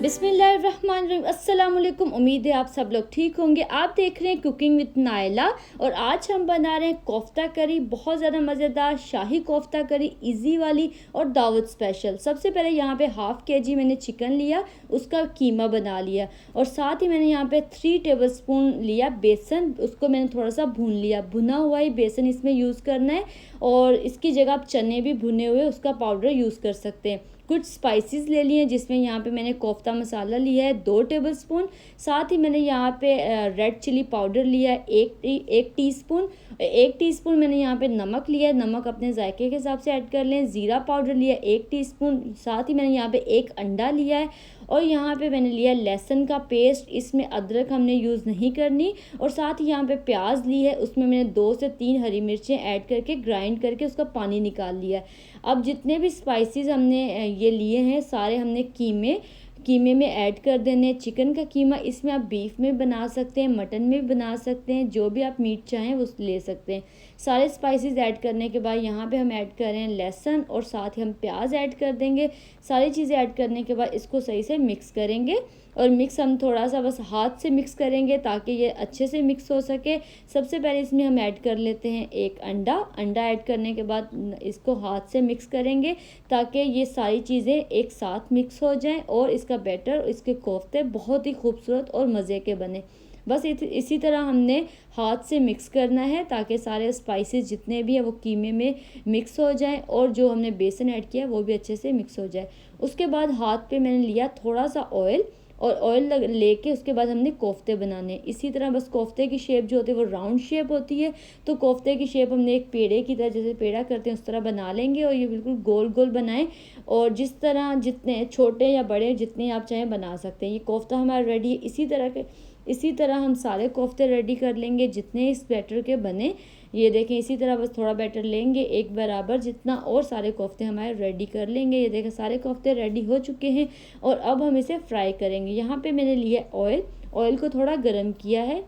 बिस्मिल्लाहिर्रहमानिर्रहीम। अस्सलाम वालेकुम। उम्मीद है आप सब लोग ठीक होंगे। आप देख रहे हैं कुकिंग विद नायला और आज हम बना रहे हैं कोफ्ता करी। बहुत ज़्यादा मज़ेदार शाही कोफ्ता करी, इजी वाली और दावत स्पेशल। सबसे पहले यहाँ पे हाफ़ केजी मैंने चिकन लिया, उसका कीमा बना लिया और साथ ही मैंने यहाँ पे 3 टेबलस्पून लिया बेसन, उसको मैंने थोड़ा सा भून लिया। भुना हुआ ही बेसन इसमें यूज़ करना है और इसकी जगह आप चने भी भुने हुए उसका पाउडर यूज़ कर सकते हैं। कुछ स्पाइसेस ले लिए, जिसमें यहाँ पे मैंने कोफ्ता मसाला लिया है 2 टेबलस्पून। साथ ही मैंने यहाँ पे रेड चिली पाउडर लिया है 1 टीस्पून। 1 टीस्पून मैंने यहाँ पे नमक लिया है, नमक अपने जायके के हिसाब से ऐड कर लें। ज़ीरा पाउडर लिया है 1 टीस्पून। साथ ही मैंने यहाँ पे 1 अंडा लिया है और यहाँ पे मैंने लिया लहसुन का पेस्ट, इसमें अदरक हमने यूज़ नहीं करनी। और साथ ही यहाँ पे प्याज ली है, उसमें मैंने 2 से 3 हरी मिर्चें ऐड करके ग्राइंड करके उसका पानी निकाल लिया है। अब जितने भी स्पाइसेस हमने ये लिए हैं सारे हमने कीमे में ऐड कर देने। चिकन का कीमा इसमें आप बीफ में बना सकते हैं, मटन में भी बना सकते हैं, जो भी आप मीट चाहें वो ले सकते हैं। सारे स्पाइसेस ऐड करने के बाद यहाँ पे हम ऐड कर रहे हैं लहसुन और साथ ही हम प्याज ऐड कर देंगे। सारी चीज़ें ऐड करने के बाद इसको सही से मिक्स करेंगे और मिक्स हम थोड़ा सा बस हाथ से मिक्स करेंगे ताकि ये अच्छे से मिक्स हो सके। सबसे पहले इसमें हम ऐड कर लेते हैं 1 अंडा ऐड करने के बाद इसको हाथ से मिक्स करेंगे ताकि ये सारी चीज़ें एक साथ मिक्स हो जाएं और इसका बैटर, इसके कोफ्ते बहुत ही खूबसूरत और मज़े के बने। बस इसी तरह हमने हाथ से मिक्स करना है ताकि सारे स्पाइसेस जितने भी हैं वो कीमे में मिक्स हो जाएं और जो हमने बेसन ऐड किया वो भी अच्छे से मिक्स हो जाए। उसके बाद हाथ पे मैंने लिया थोड़ा सा ऑयल और ऑयल लेके उसके बाद हमने कोफ्ते बनाने। इसी तरह बस कोफ्ते की शेप जो होती है वो राउंड शेप होती है, तो कोफ्ते की शेप हमने एक पेड़े की तरह, जैसे पेड़ा करते हैं उस तरह बना लेंगे और ये बिल्कुल गोल गोल बनाएं और जिस तरह जितने छोटे या बड़े जितने आप चाहें बना सकते हैं। ये कोफ्ता हमारा रेडी है। इसी तरह हम सारे कोफ्ते रेडी कर लेंगे जितने इस बैटर के बने। ये देखें, इसी तरह बस थोड़ा बैटर लेंगे एक बराबर जितना और सारे कोफ्ते हमारे रेडी कर लेंगे। ये देखें सारे कोफ्ते रेडी हो चुके हैं और अब हम इसे फ्राई करेंगे। यहाँ पे मैंने लिया ऑयल को थोड़ा गर्म किया है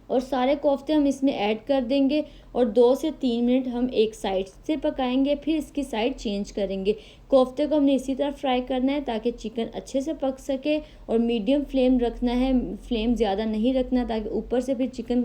और सारे कोफ्ते हम इसमें ऐड कर देंगे और 2 से 3 मिनट हम एक साइड से पकाएंगे, फिर इसकी साइड चेंज करेंगे। कोफ्ते को हमने इसी तरह फ्राई करना है ताकि चिकन अच्छे से पक सके और मीडियम फ्लेम रखना है, फ्लेम ज़्यादा नहीं रखना ताकि ऊपर से फिर चिकन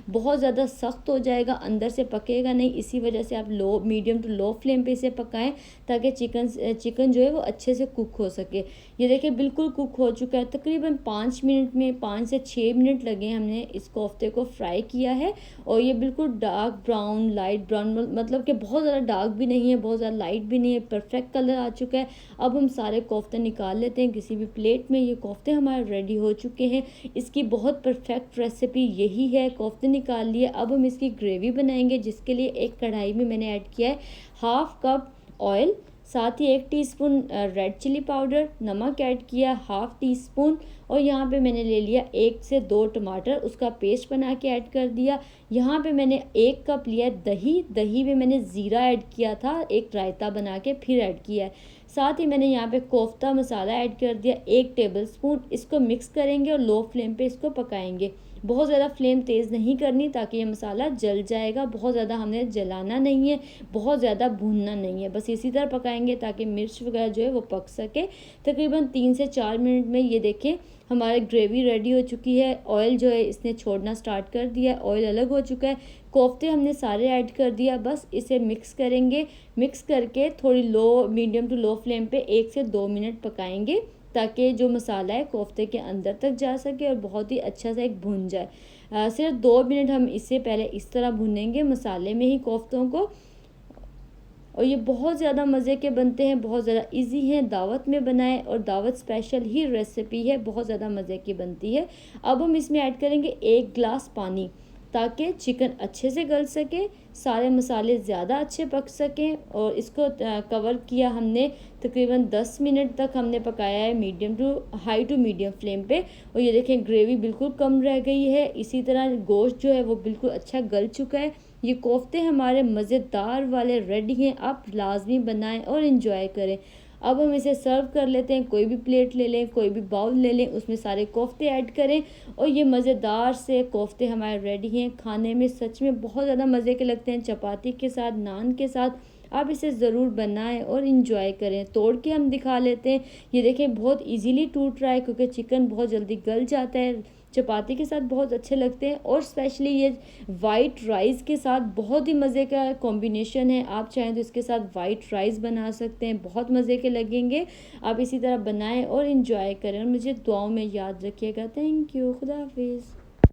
बहुत ज़्यादा सख्त हो जाएगा, अंदर से पकेगा नहीं। इसी वजह से आप मीडियम टू लो फ्लेम पे इसे पकाएं ताकि चिकन जो है वो अच्छे से कुक हो सके। ये देखिए बिल्कुल कुक हो चुका है। तकरीबन 5 मिनट में 5 से 6 मिनट लगे हमने इस कोफ्ते को फ्राई किया है और ये बिल्कुल डार्क ब्राउन, लाइट ब्राउन, मतलब कि बहुत ज़्यादा डार्क भी नहीं है, बहुत ज़्यादा लाइट भी नहीं है, परफेक्ट कलर आ चुका है। अब हम सारे कोफ्ते निकाल लेते हैं किसी भी प्लेट में। ये कोफ्ते हमारे रेडी हो चुके हैं। इसकी बहुत परफेक्ट रेसिपी यही है। कोफ्ते निकाल लिए, अब हम इसकी ग्रेवी बनाएंगे जिसके लिए एक कढ़ाई में मैंने ऐड किया है 1/2 कप ऑयल, साथ ही 1 टीस्पून रेड चिली पाउडर, नमक ऐड किया 1/2 टीस्पून और यहाँ पे मैंने ले लिया 1 से 2 टमाटर, उसका पेस्ट बना के ऐड कर दिया। यहाँ पे मैंने 1 कप लिया दही में मैंने ज़ीरा ऐड किया था, एक रायता बना के फिर ऐड किया है। साथ ही मैंने यहाँ पे कोफ्ता मसाला ऐड कर दिया 1 टेबलस्पून। इसको मिक्स करेंगे और लो फ्लेम पे इसको पकाएंगे। बहुत ज़्यादा फ्लेम तेज़ नहीं करनी ताकि ये मसाला जल जाएगा। बहुत ज़्यादा हमने जलाना नहीं है, बहुत ज़्यादा भूनना नहीं है, बस इसी तरह पकाएंगे ताकि मिर्च वगैरह जो है वो पक सके। तकरीबन 3 से 4 मिनट में ये देखें हमारी ग्रेवी रेडी हो चुकी है। ऑयल जो है इसने छोड़ना स्टार्ट कर दिया, ऑयल अलग हो चुका है। कोफ्ते हमने सारे ऐड कर दिया, बस इसे मिक्स करेंगे। मिक्स करके थोड़ी मीडियम टू लो फ्लेम पे 1 से 2 मिनट पकाएंगे ताकि जो मसाला है कोफ्ते के अंदर तक जा सके और बहुत ही अच्छा सा एक भुन जाए। सिर्फ 2 मिनट हम इससे पहले इस तरह भुनेंगे मसाले में ही कोफ्तों को और ये बहुत ज़्यादा मज़े के बनते हैं, बहुत ज़्यादा इजी हैं। दावत में बनाएं और दावत स्पेशल ही रेसिपी है, बहुत ज़्यादा मज़े की बनती है। अब हम इसमें ऐड करेंगे 1 गिलास पानी ताकि चिकन अच्छे से गल सके, सारे मसाले ज़्यादा अच्छे पक सकें और इसको कवर किया हमने तकरीबन 10 मिनट तक हमने पकाया है हाई टू मीडियम फ्लेम पे। और ये देखें ग्रेवी बिल्कुल कम रह गई है। इसी तरह गोश्त जो है वो बिल्कुल अच्छा गल चुका है। ये कोफ्ते हमारे मज़ेदार वाले रेडी हैं, आप लाजमी बनाएं और इन्जॉय करें। अब हम इसे सर्व कर लेते हैं। कोई भी प्लेट ले लें, कोई भी बाउल ले लें, उसमें सारे कोफ्ते ऐड करें और ये मज़ेदार से कोफ्ते हमारे रेडी हैं। खाने में सच में बहुत ज़्यादा मज़े के लगते हैं, चपाती के साथ, नान के साथ आप इसे ज़रूर बनाएं और इंजॉय करें। तोड़ के हम दिखा लेते हैं। ये देखें बहुत इजीली टूट रहा है क्योंकि चिकन बहुत जल्दी गल जाता है। चपाती के साथ बहुत अच्छे लगते हैं और स्पेशली ये वाइट राइस के साथ बहुत ही मज़े का कॉम्बिनेशन है। आप चाहें तो इसके साथ वाइट राइस बना सकते हैं, बहुत मज़े के लगेंगे। आप इसी तरह बनाएं और इंजॉय करें और मुझे दुआओं में याद रखिएगा। Thank you. खुदा हाफिज़।